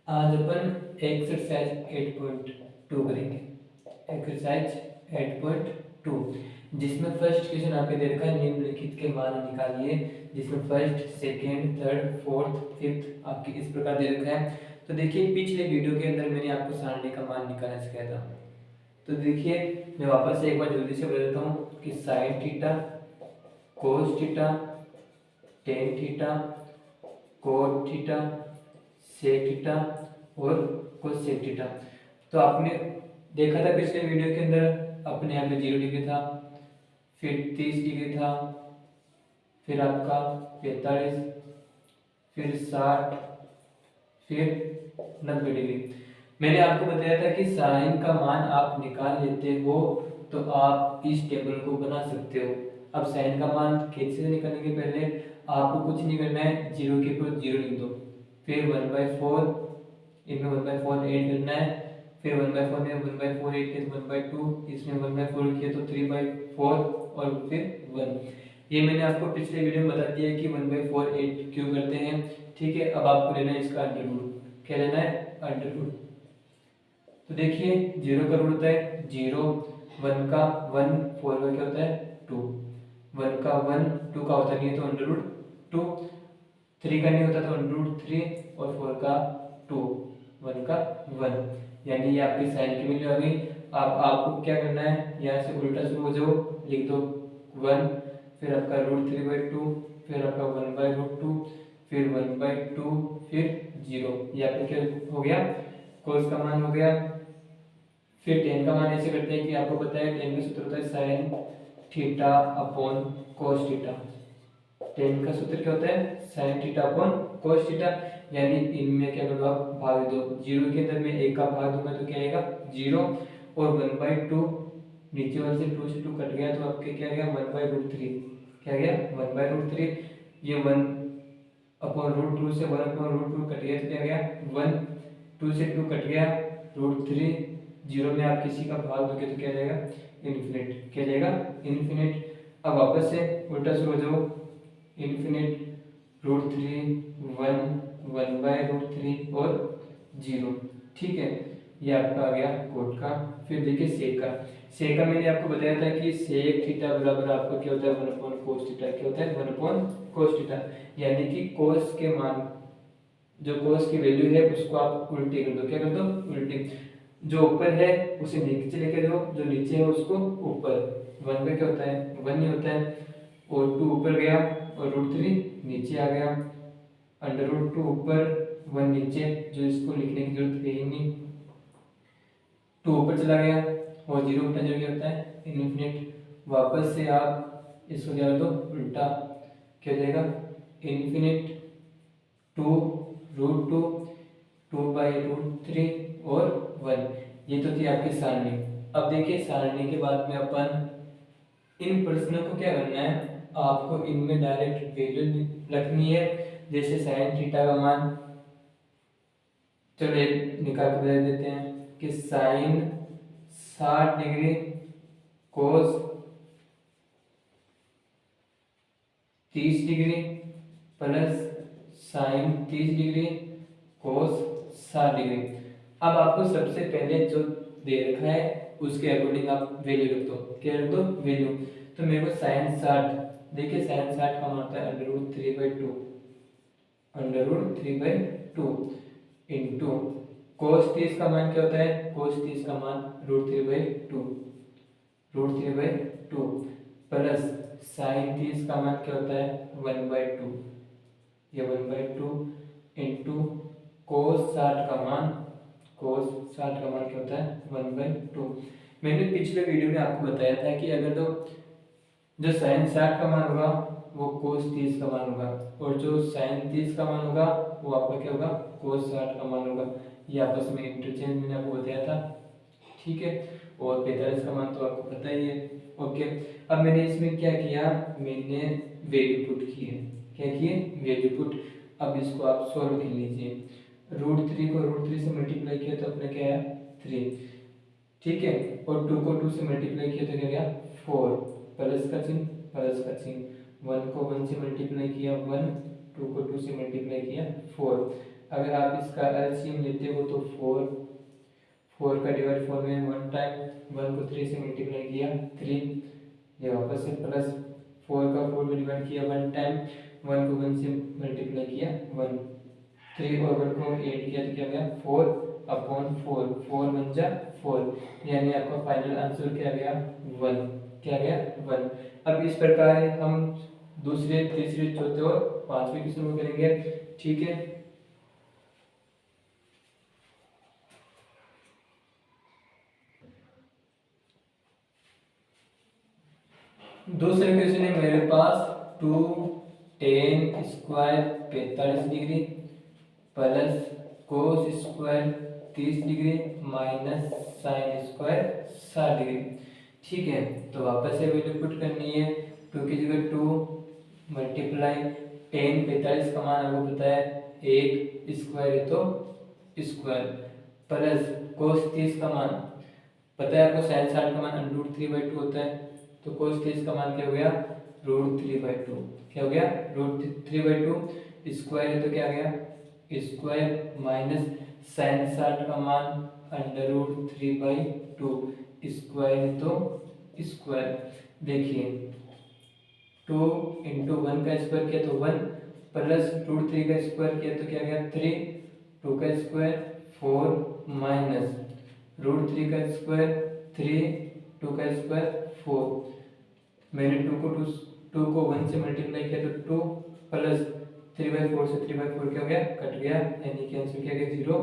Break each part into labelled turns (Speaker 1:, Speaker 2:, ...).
Speaker 1: आज अपन एक्सरसाइज 8.2 करेंगे। एक्सरसाइज 8.2 जिसमें फर्स्ट क्वेश्चन आपने दे रखा है निम्नलिखित के मान निकालिए, जिसमें first, second, third, fourth, fifth आपके इस प्रकार दे रखा है। तो देखिए पिछले वीडियो के अंदर मैंने आपको सारणी का मान निकालना सिखाया था। तो देखिए मैं वापस से एक बार जल्दी से बता देता हूँ कि sine theta, cos theta, tan theta, cot theta, sec theta और कोसेक थीटा। तो आपने देखा था पिछले वीडियो के अंदर अपने यहाँ पे 0 डिग्री था, फिर 30 डिग्री था, फिर आपका 45, फिर 60, फिर 90 डिग्री। मैंने आपको बताया था कि साइन का मान आप निकाल लेते हो तो आप इस टेबल को बना सकते हो। अब साइन का मान कैसे निकालने के पहले आपको कुछ नहीं करना है, 0 के ऊपर 0 लिख दो, फिर 1/4 इनमें 1/4 ऐड करना है, फिर 1/4 में 1/4 ऐड किया तो 1/2, इसमें 1/4 किया तो 3/4 और फिर 1। ये मैंने आपको पिछले वीडियो में बता दिया कि 1/4 ऐड क्यों करते हैं। ठीक है, अब आपको लेना है इसका अंडर रूट। क्या लेना है? Under root. तो देखिए 0 का रूट होता है 0, 1 का 1, 4 का क्या होता है 2, 1 का 1, 2 का होता नहीं है तो अंडर रूट 2, 3 का नहीं होता तो अंडर रूट 3 और 4 का 2, 1 का 1। यानी ये आपकी साइन की वैल्यू आ गई। अब आपको क्या करना है, यहाँ से उल्टा शुरू हो जाओ, लिख दो 1, फिर आपका रूट 3/2, फिर आपका 1/√2, फिर 1/2, फिर 0। ये आपका क्या हो गया? कोस का मान हो गया। फिर टेन का मान ऐसे करते हैं कि आपको पता है टेन का सूत्र होता है साइन थीटा अपॉन कोस थीटा। टेन का सूत्र क्या होता है? Sine theta upon cos theta. यानी इनमें क्या करो आप भाग दो, 0 के अंदर में 1 का भाग दूंगा तो क्या आएगा 0, और 1/2 नीचे वाले से 2 से 2 कट गया तो आपके क्या गया 1/√3। क्या गया 1/√3। ये 1 अपॉन √2 से 1 अपॉन √2 कट गया तो क्या गया 1, 2 से 2 कट गया √3, 0 में आप किसी का भाग दोगे तो क्या जाएगा इन्फिनिट। क्या जाएगा इन्फिनिट। अब वापस से उल्टा शुरू हो जाओ, इन्फिनिट, √3, 1, 1/√3 और 0। ठीक है, ये आपका आ गया कोट का। फिर देखिए सेक का। सेक का मैंने आपको बताया था कि सेक थीटा बराबर आपका क्या होता है 1/cos थीटा। क्या होता है 1/cos थीटा। यानी कि कोस के मान, जो कोस की वैल्यू है उसको आप उल्टी कर दो। क्या कर दो? उल्टी। जो ऊपर है उसे नीचे लेके जाओ, जो नीचे है उसको ऊपर। 1 का क्या होता है 1 ही होता है, और 2 ऊपर गया और √3 नीचे आ गया, अंडर रूट 2 ऊपर 1 नीचे, जो इसको लिखने की जरूरत है ही नहीं। 2 ऊपर चला गया और 0 बटा 0 क्या होता है इन्फिनिट। वापस से आप इसको क्या कर दो उल्टा, क्या हो जाएगा इन्फिनिट 2√2, 2/√3 और 1। ये तो थी आपकी सारणी। अब देखिए सारणी के बाद में अपन इन प्रश्नों को क्या करना है, आपको इनमें डायरेक्ट वैल्यू रखनी है। जैसे साइन थीटा का मान, चलो निकाल के बता देते हैं कि sine 60 degree cos 30 degree plus sine 30 degree cos 60 degree. अब आपको सबसे पहले जो दे रखा है उसके अकॉर्डिंग आप वैल्यू रख दो। क्या रख दो? वैल्यू। तो मेरे को साइन 60, देखिए साइन 60 का मान होता है √3/2, √3/2 इंटू कोस 30 का मान क्या होता है, कोस 30 का मान √3/2, √3/2 प्लस साइन 30 का मान क्या होता है 1/2, ये 1/2 इंटू कोस 60 का मान, कोस 60 का मान क्या होता है 1/2। मैंने पिछले वीडियो में आपको बताया था कि अगर तो जो साइन 60 का मान होगा वो कोस 30 का मान होगा, और जो साइन 30 का मान होगा वो आपका क्या होगा कोस 60 का मान होगा। ये आपस में इंटरचेंज मैंने आपको बताया था। ठीक है, और 45 का मान तो आपको पता ही है। ओके, अब मैंने इसमें क्या किया, मैंने वैल्यू पुट की है। क्या किए? Value put. अब इसको आप सॉल्व कर लीजिए। √3 को √3 से मल्टीप्लाई किया तो अपने क्या आया 3। ठीक है, और 2 को 2 से मल्टीप्लाई किया तो क्या गया 4, प्लस का चिन्ह, प्लस का चिन्ह। 1 को 1 से मल्टीप्लाई किया 1, 2 को 2 से मल्टीप्लाई किया 4, अगर आप इसका एलसीएम लेते हो तो 4 का डिवाइड 4 में 1 टाइम 1 को 3 से मल्टीप्लाई किया 3, ये वापस से प्लस 4 का 4 में डिवाइड किया 1 टाइम 1 को 1 से मल्टीप्लाई किया 1, 3 और 1 को ऐड किया तो क्या गया 4/4, 4 1 जा 4, यानी आपका फाइनल आंसर क्या गया 1, क्या गया 1। अब इस प्रकार हम दूसरे तीसरे चौथे और पांचवें क्वेश्चन को करेंगे, ठीक है। दूसरे क्वेश्चन है मेरे पास 2 tan square 45 degree plus cos square 30 degree minus sine square 60 degree, ठीक है। तो वापस से वैल्यू पुट करनी है, 2 की जगह 2 मल्टीप्लाई tan 45 का मान आपको पता है 1 स्क्वायर है तो स्क्वायर, प्लस कोस 30 का मान पता है आपको, साइन 60 का मान √3/2 होता है, तो कोस 30 का मान क्या हो गया √3/2, क्या हो गया √3/2, स्क्वायर है तो क्या आ गया स्क्वायर, माइनस साइन 60 का मान √3/2, स्क्वायर है तो स्क्वायर। देखिए 2 × 1 का स्क्वायर किया तो 1, प्लस √3 का स्क्वायर किया तो क्या गया 3, 2 का स्क्वायर 4 माइनस √3 का स्क्वायर 3, 2 का स्क्वायर 4, मैंने 2 को 1 से मल्टीप्लाई किया तो 2, प्लस 3/4 से 3/4 क्या हो गया कट गया, यानी कि आंसर क्या गया 0।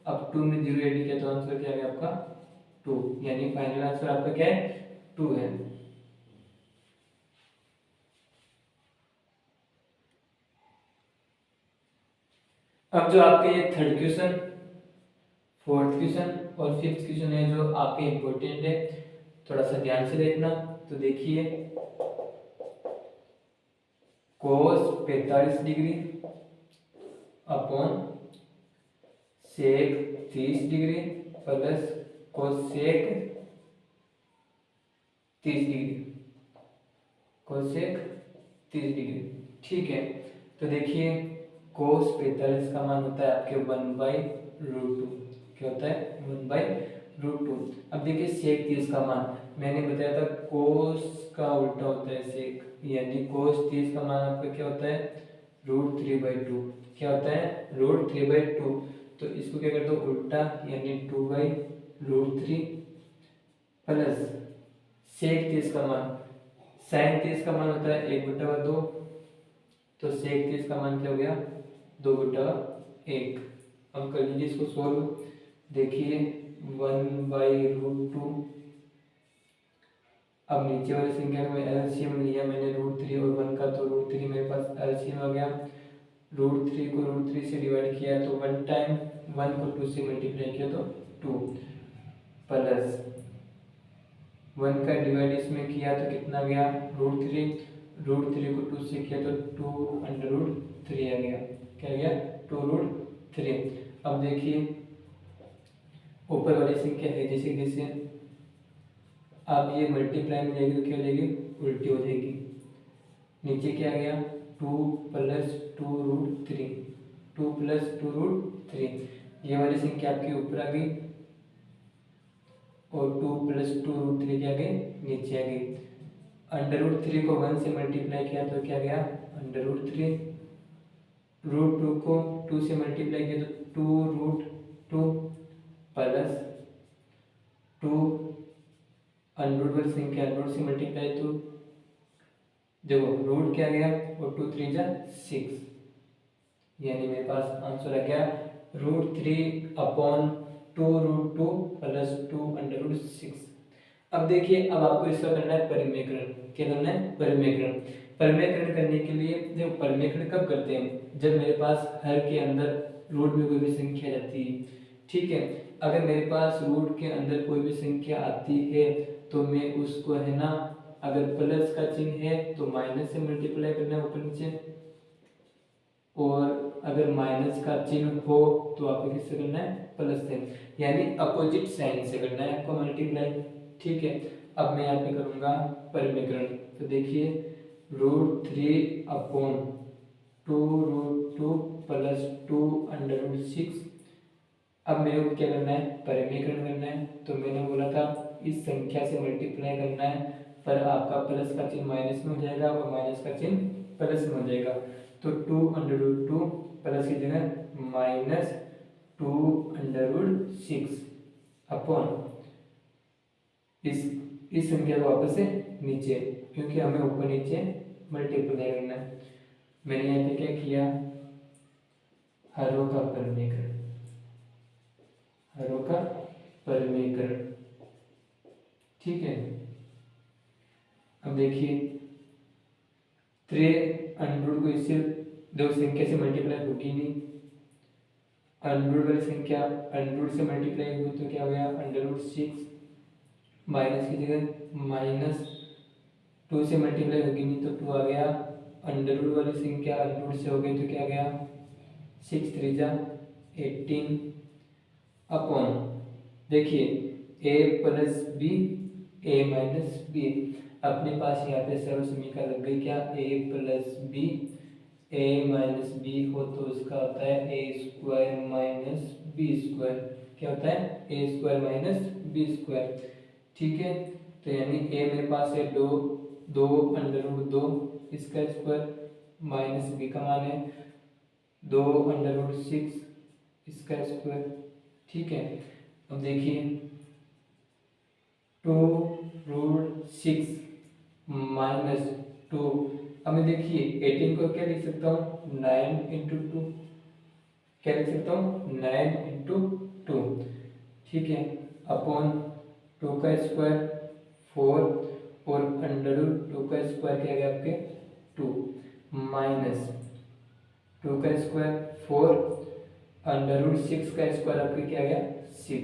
Speaker 1: अब 2 में 0 ऐड किया तो आंसर क्या गया आपका 2, यानी फाइनल आंसर आपका क्या है 2 है। अब जो आपके ये थर्ड क्वेश्चन, फोर्थ क्वेश्चन और फिफ्थ क्वेश्चन है जो आपके इम्पोर्टेंट है, थोड़ा सा ध्यान से देखना। तो देखिए cos 45 degree upon sec 30 degree plus cosec 30 degree, cosec 30 degree, ठीक है। तो देखिए कोस 45 का मान होता है आपके 1/√2, क्या होता है 1/√2। अब देखिए सेक 30 का मान मैंने बताया था कोस का उल्टा होता है सेक, यानी कोस 30 का मान आपका क्या होता है √3/2, क्या होता है √3/2। तो इसको क्या कर दो उल्टा, यानी 2/√3 प्लस सेक 30 का मान, साइन 30 का मान होता है 1/2, तो सेक 30 का मान क्या हो गया 2/1। अब कर लीजिए इसको सोल्व, देखिए 1/√2, अब नीचे वाली संख्या में एलसीएम लिया मैंने √3 और 1 का, तो √3 मेरे पास एलसीएम आ गया, √3 को √3 से डिवाइड किया तो 1 टाइम 1 को 2 से मल्टीप्लाई किया तो 2, प्लस 1 का डिवाइड इसमें किया तो कितना गया √3, √3 को 2 से किया तो 2√3 आ गया, क्या गया 2√3। अब देखिए ऊपर वाली संख्या है जैसे जैसे अब ये मल्टीप्लाई में जाएगी तो क्या हो जाएगी उल्टी हो जाएगी, नीचे क्या आ गया 2 + 2√3, 2 + 2√3, ये वाली संख्या आपकी ऊपर आ गई और 2 + 2√3 क्या गई नीचे आ गई। √3 को 1 से मल्टीप्लाई किया तो क्या गया √3, √2 को 2 से मल्टीप्लाई किया तो 2√2 प्लस 2 √1 संख्या रूट से मल्टीप्लाई तो देखो रूट क्या गया और 2 3 जा 6, यानी मेरे पास आंसर आ गया √3/2√2 प्लस 2√6। अब देखिए अब आपको इसका करना है परिमेयकरण, क्या करना है परिमेयकरण। परिमेयकरण करने के लिए देखो परिमेयकरण कब करते हैं जब मेरे पास हर के अंदर रूट में कोई भी संख्या जाती है, ठीक है। अगर मेरे पास रूट के अंदर कोई भी संख्या आती है तो मैं उसको है ना, अगर प्लस का चिन्ह है तो माइनस से मल्टीप्लाई करना है ऊपर नीचे, और अगर माइनस का चिन्ह हो तो आपको किससे करना है प्लस से, यानी अपोजिट साइन से करना है आपको मल्टीप्लाई, ठीक है। अब मैं यहाँ पे करूँगा परिमेयकरण, तो देखिए √3/2√2 प्लस 2√6। अब मेरे को क्या करना है, परिमेयकरण करना है। तो मैंने बोला था इस संख्या से मल्टीप्लाई करना है, पर आपका प्लस का चिन्ह माइनस में हो जाएगा और माइनस का चिन्ह प्लस में हो जाएगा। तो 2√2 प्लस की जगह -2√6 अपॉन इस संख्या को वापस से नीचे, क्योंकि हमें ऊपर नीचे मल्टीप्लाई करना है। मैंने यहाँ पे क्या किया, हरों का परिमेयकरण, हरों का परिमेयकरण। ठीक है, अब देखिए 3 को इससे दो संख्या से मल्टीप्लाई होगी नहीं, अंडर वाली संख्या अंडर से मल्टीप्लाई हुई तो क्या हो गया, √6 माइनस की जगह -2 से मल्टीप्लाई होगी नहीं तो 2 आ गया। अंडर वाली संख्या अंडर से हो गई तो क्या गया, 6 3 18 अपॉन, देखिए a plus b a minus b, अपने पास यहाँ पे सर्व समीकरण लग गई क्या, a plus b a minus b हो तो उसका होता है a² माइनस b²। क्या होता है, a² माइनस b²। ठीक है, तो यानी a मेरे पास है 2√2 इसका स्क्वायर माइनस b का मान है 2√6 इसका स्क्वायर। ठीक है, अब देखिए 2√6 माइनस 2, अब मैं देखिए 18 को क्या लिख सकता हूँ, 9 × 2, क्या लिख सकता हूँ, 9 × 2। ठीक है, अपॉन 2 का स्क्वायर 4 और √2 का स्क्वायर क्या गया आपके 2 माइनस 2 का स्क्वायर 4 √6 का स्क्वायर आपके क्या गया 6।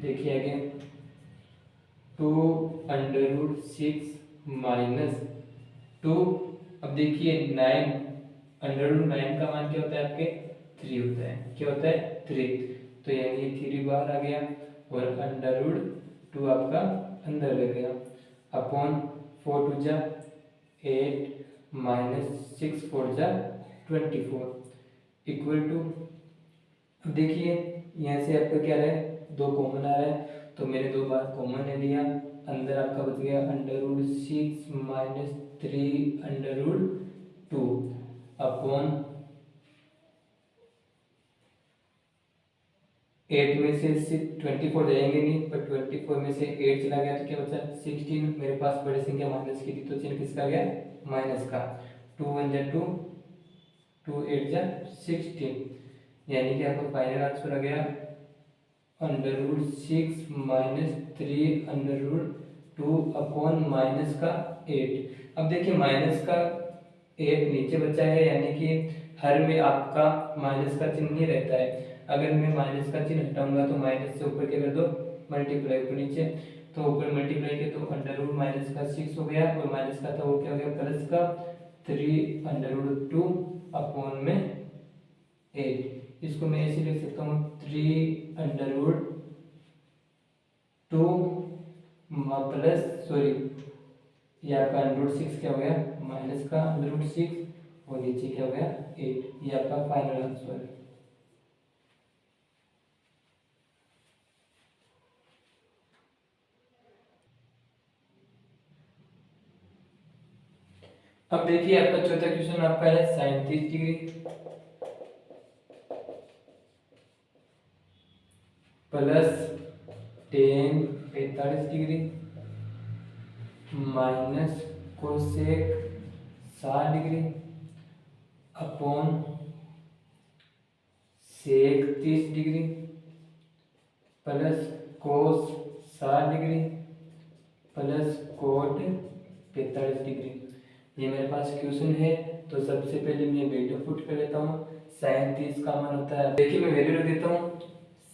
Speaker 1: देखिए आगे 2√6 माइनस 2, अब देखिए 9 √9 का मान क्या होता है आपके 3 होता है, क्या होता है 3, तो यानी 3 बाहर आ गया और √2 आपका अंदर रह गया अपॉन 4 2 जा 8 माइनस 6 4 जा 24 इक्वल टू, अब देखिए यहाँ से आपका क्या रहा है, 2 कॉमन आ रहा है तो मैंने 2 बार कॉमन ले लिया, अंदर आपका बच गया √6 माइनस 3√2 अपॉन 8 में से 24 जाएंगे नहीं, पर 24 में से 8 चला गया तो क्या बचा 16। मेरे पास बड़ी संख्या माइनस की थी तो चिन्ह किसका गया, माइनस का। 2 1 जा 2, 2 8 जा 16, यानी कि आपका फाइनल आंसर आ गया √6 माइनस 3√2 अपॉन माइनस का 8। अब देखिए माइनस का 8 नीचे बचा है, यानी कि हर में आपका माइनस का चिन्ह नहीं रहता है। अगर मैं माइनस का चिन्ह हटाऊंगा तो माइनस से ऊपर क्या कर दो, मल्टीप्लाई ऊपर नीचे, तो ऊपर मल्टीप्लाई किया तो अंडर माइनस का 6 हो गया और माइनस का था वो क्या हो गया प्लस का 3√2 अपॉन में 8। इसको मैं ऐसे लिख सकता हूँ 3√2 प्लस सॉरी ये आपका √6 क्या हो गया माइनस का √6 और नीचे क्या हो गया 8। ये आपका फाइनल आंसर है। अब देखिए आपका चौथा क्वेश्चन आपका है 37 degree plus 10 45 degree minus cosec 60 degree upon sec 30 degree plus cos 60 degree plus cot 45 degree. ये मेरे पास क्वेश्चन है, तो सबसे पहले मैं वैल्यू पुट कर लेता हूँ। साइन 30 का मान होता है, देखिए मैं वैल्यू रख देता हूँ।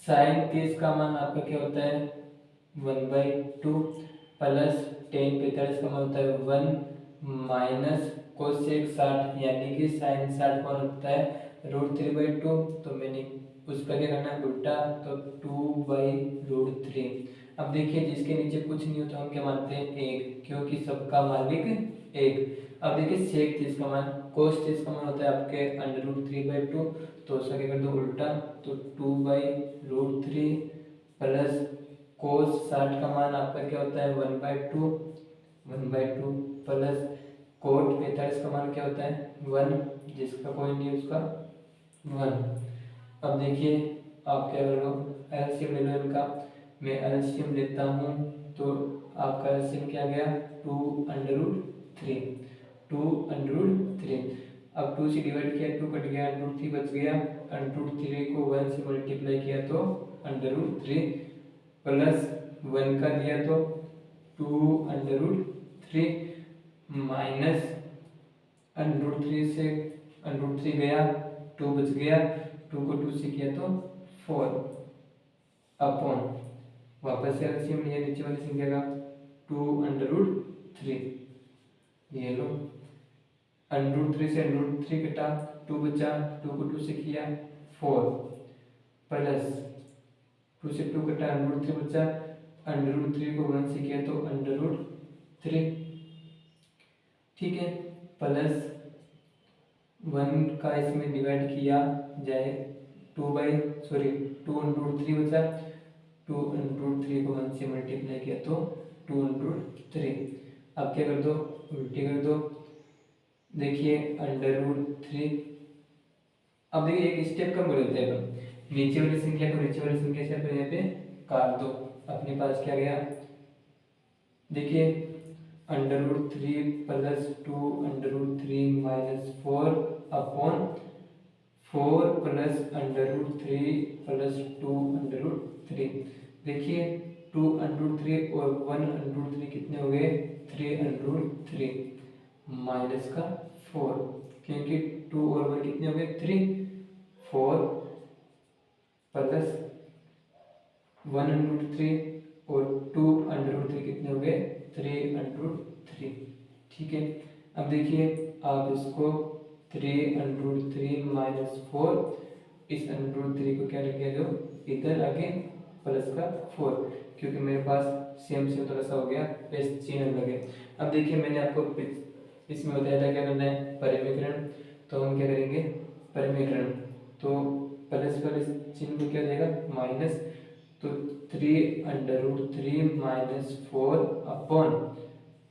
Speaker 1: साइन 30 का मान आपका क्या होता है 1/2 प्लस 10 45 का मान होता है 1 माइनस कोसेक 60 यानी कि साइन 60 का मान होता है √3/2। तो मैंने उसका क्या करना है उल्टा, तो 2/√3। अब देखिए जिसके नीचे कुछ नहीं होता हम क्या मानते हैं 1, क्योंकि सबका मालिक 1। अब देखिए सेक 30 का मान, कोस 30 का मान होता है आपके √3/2, तो उसका क्या कर दो उल्टा, तो 2/√3 प्लस कोस 60 का मान आपका क्या होता है 1/2 प्लस कोट 45 का मान क्या होता है 1, जिसका कोई नहीं उसका 1। अब देखिए आप क्या करो एलसीएम ले लो इनका, मैं एलसीएम लेता हूँ तो आपका एलसीएम क्या गया 2√3। अब 2 से डिवाइड किया 2 कट गया, √3 बच गया, √3 को 1 से मल्टीप्लाई किया तो √3 प्लस 1 का दिया तो 2√3 माइनस √3 से √3 गया, 2 बच गया, 2 को 2 से किया तो 4 अपॉन वापस से एलसीएम लिया नीचे वाली संख्या का 2√3, ये लो √3 से √3 कटा, 2 बचा, 2 को 2 से किया 4 प्लस 2 से 2 कटा, √3 बचा, √3 को 1 से किया तो √3, ठीक है, प्लस 1 का इसमें डिवाइड किया जाए 2/3 बचा, 2√3 को 1 से मल्टीप्लाई किया तो 2√3। अब क्या कर दो उल्टी कर दो, देखिए √3। अब देखिए एक स्टेप कम कर देते हैं अपन, नीचे वाली संख्या को नीचे वाली संख्या से अपन यहाँ पे काट दो, अपने पास क्या गया देखिए √3 plus 2√3 minus 4 upon 4 plus √3 plus 2√3। देखिए 2√3 और 1√3 कितने हो गए 3√3 माइनस का 4, क्योंकि 2 और 1 कितने हो गए 3, 4 प्लस 1√3 और 2√3 कितने हो गए 3√3, ठीक है। अब देखिए आप इसको 3√3 माइनस 4, इस √3 को क्या लिख जो इधर आगे प्लस का 4, क्योंकि मेरे पास सेम थोड़ा सा हो गया प्लस चिन्ह लगे। अब देखिए मैंने आपको इसमें बताया था क्या करना है परिमीकरण, तो हम क्या करेंगे परिमीकरण, तो प्लस प्लस चिन्ह को क्या देगा माइनस, तो 3√3 माइनस 4 अपॉन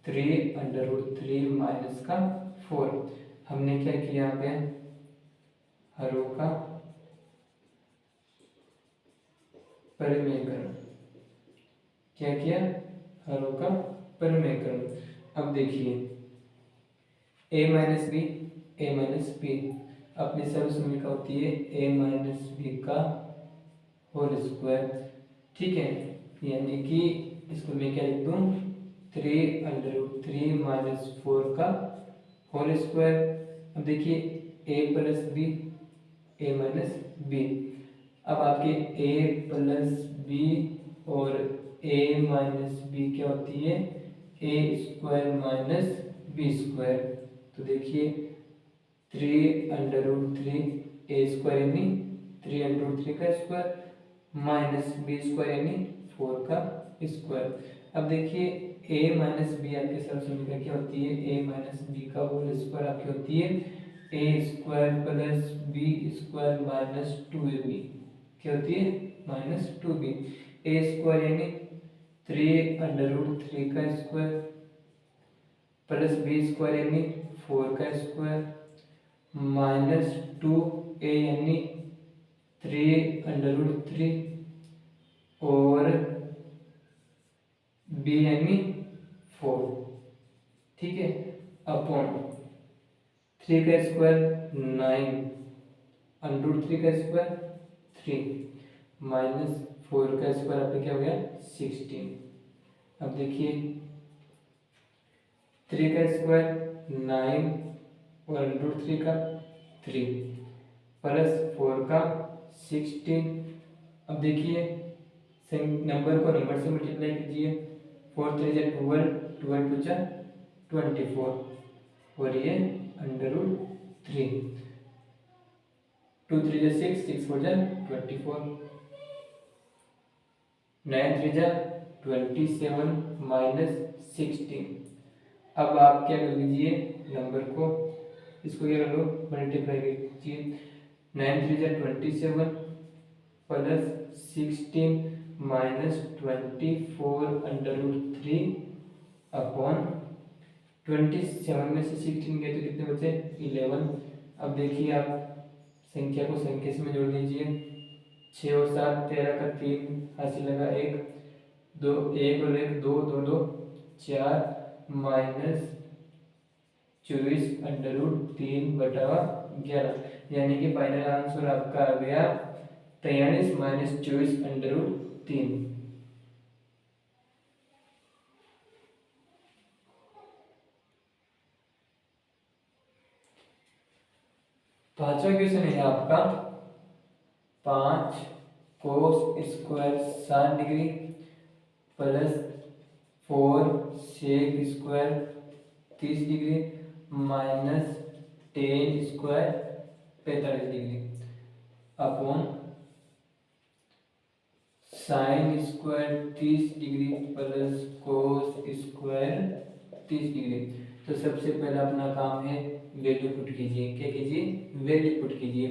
Speaker 1: 3√3 माइनस का 4। हमने क्या किया यहाँ पे हरों का परिमेयकरण, क्या किया हरों का परिमेयकरण। अब देखिए a माइनस बी अपनी सर्वसमीकरण होती है a माइनस बी का होल स्क्वायर, ठीक है, यानी कि इसको मैं क्या लिख दूँ 3√3 माइनस 4 का होल स्क्वायर। अब देखिए a plus b a minus b, अब आपके a प्लस बी और a माइनस बी क्या होती है a² माइनस b², तो देखिए 3√3 a² यानी 3√3 का स्क्वायर माइनस b² यानी 4 का स्क्वायर। अब देखिए a माइनस बी आपके सर्वसमीकरण क्या होती है a माइनस बी का होल स्क्वायर आपकी होती है a² plus b² minus 2ab, क्या होती है माइनस 2b, a² यानी 3√3 का स्क्वायर प्लस b² यानी 4 का स्क्वायर माइनस 2a यानी 3√3 और b यानी 4, ठीक है, अपॉन 3 का स्क्वायर 9, √3 का स्क्वायर 3 माइनस 4 का स्क्वायर आपका क्या हो गया 16। अब देखिए 3 का स्क्वायर 9 और √3 का 3 प्लस 4 का 16। अब देखिए नंबर को नंबर से मल्टीप्लाई कीजिए, 4 3 जा 12, 12 2 जा 24 और ये √3, 2 3 जा 6, 6 4 जा 24, 9 3 जा 27 माइनस 16। अब आप क्या कर लीजिए, नंबर को इसको क्या कर लो, मल्टीप्लाई कीजिए। 9 3 जा 27 plus 16 minus 24 under root 3 upon 27 में से 16 गए तो कितने बचे 11। अब देखिए आप संख्या को संख्या से में जोड़ दीजिए, 6 और 7 13 का 3 हासिल लगा 1 2 1 और 1 2 2 2 4 माइनस 24 अंडर रूट 3/11, यानी कि फाइनल आंसर आपका आ गया 43 माइनस 24 अंडर रूट 3। पांचवा क्वेश्चन है आपका 5 cos square 60 degree plus 4 sec square 30 degree minus 10 square 45 degree upon sine square 30 degree plus cos square 30 degree. तो सबसे पहला अपना काम है वैल्यू पुट कीजिए। क्या कीजिए, वैल्यू पुट कीजिए।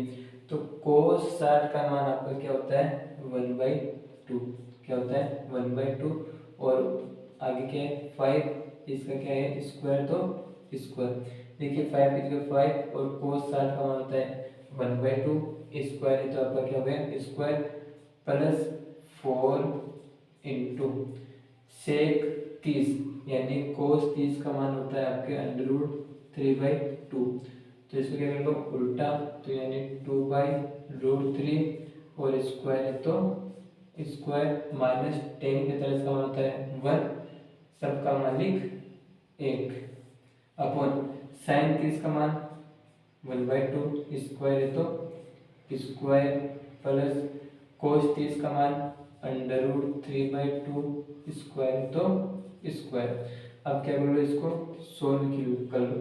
Speaker 1: तो कोस 60 का मान आपका क्या होता है 1/2, क्या होता है 1/2, और आगे क्या है 5, इसका क्या है स्क्वायर, तो स्क्वायर देखिए 5 इसका 5 और कोस 60 का मान होता है 1/2, स्क्वायर है तो आपका क्या हो गया स्क्वायर प्लस 4 इंटू सेक 30 यानी कोस 30 का मान होता है आपके अंडर रूट 3/2। तो इसको क्या कर लो उल्टा, तो यानी 2/√3 और स्क्वायर है तो स्क्वायर माइनस 10 के तरह इसका मान होता है 1, सबका मान लिख 1 अपॉन साइन 30 का मान 1/2, स्क्वायर है तो स्क्वायर प्लस कोस 30 का मान अंडर रूट 3/2, स्क्वायर तो स्क्वायर। अब क्या कर लो इसको सोल्व कर लो,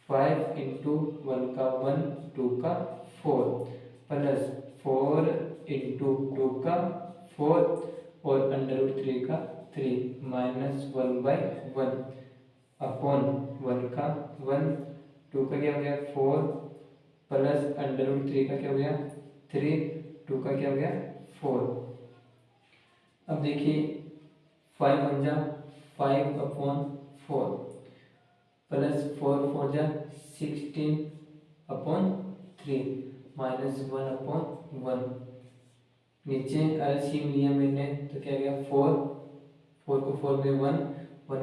Speaker 1: 5 इंटू 1 का 1 2 का 4 प्लस 4 इंटू 2 का 4 और अंडर रूट 3 का 3 माइनस 1/1 अपॉन 1 का 1 2 का क्या हो गया 4 प्लस अंडर रूट 3 का क्या हो गया 3 2 का क्या हो गया 4। अब देखिए 5 1 जा 5 अपॉन 4 प्लस 4 4 जा 16 अपॉन 3 माइनस 1 अपॉन 1। नीचे एलसीएम लिया मैंने तो क्या गया 4 को 4 में 1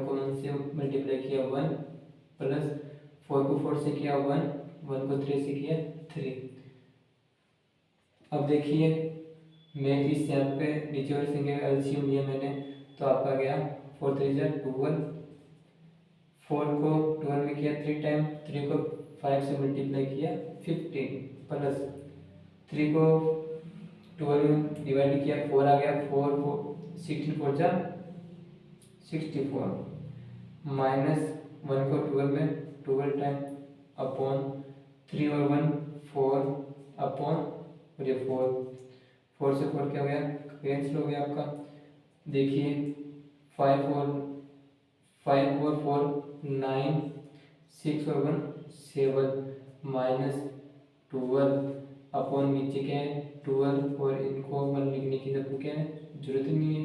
Speaker 1: को 1 से मल्टीप्लाई किया 1 प्लस 4 को 4 से किया 1 को 3 से किया 3। अब देखिए मैं इस यहाँ पे नीचे वाली संख्या का एलसीएम लिया मैंने तो आपका गया 4 3 जा 12, 4 को 12 में किया 3 टाइम, 3 को 5 से मल्टीप्लाई किया 15 प्लस 3 को 12 में डिवाइड किया 4 आ गया 4 को 16 4 जा 64 माइनस 1 को 12 में 12 टाइम अपॉन 3 और 1 4 अपॉन और ये 4 से 4 क्या हो गया कैंसिल हो गया आपका। देखिए 5 और 4 9 6 और 1 7 माइनस 12 अपॉन नीचे क्या है 12 और इनको 1 लिखने की सबको क्या है जरूरत ही नहीं है।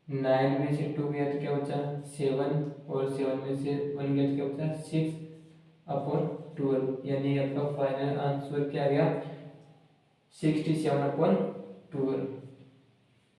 Speaker 1: 9 में से 2 गया तो क्या बचा 7 और 7 में से 1 गया तो क्या बचा 6 अपॉन 12, यानी आपका फाइनल आंसर क्या आ गया 67 अपॉन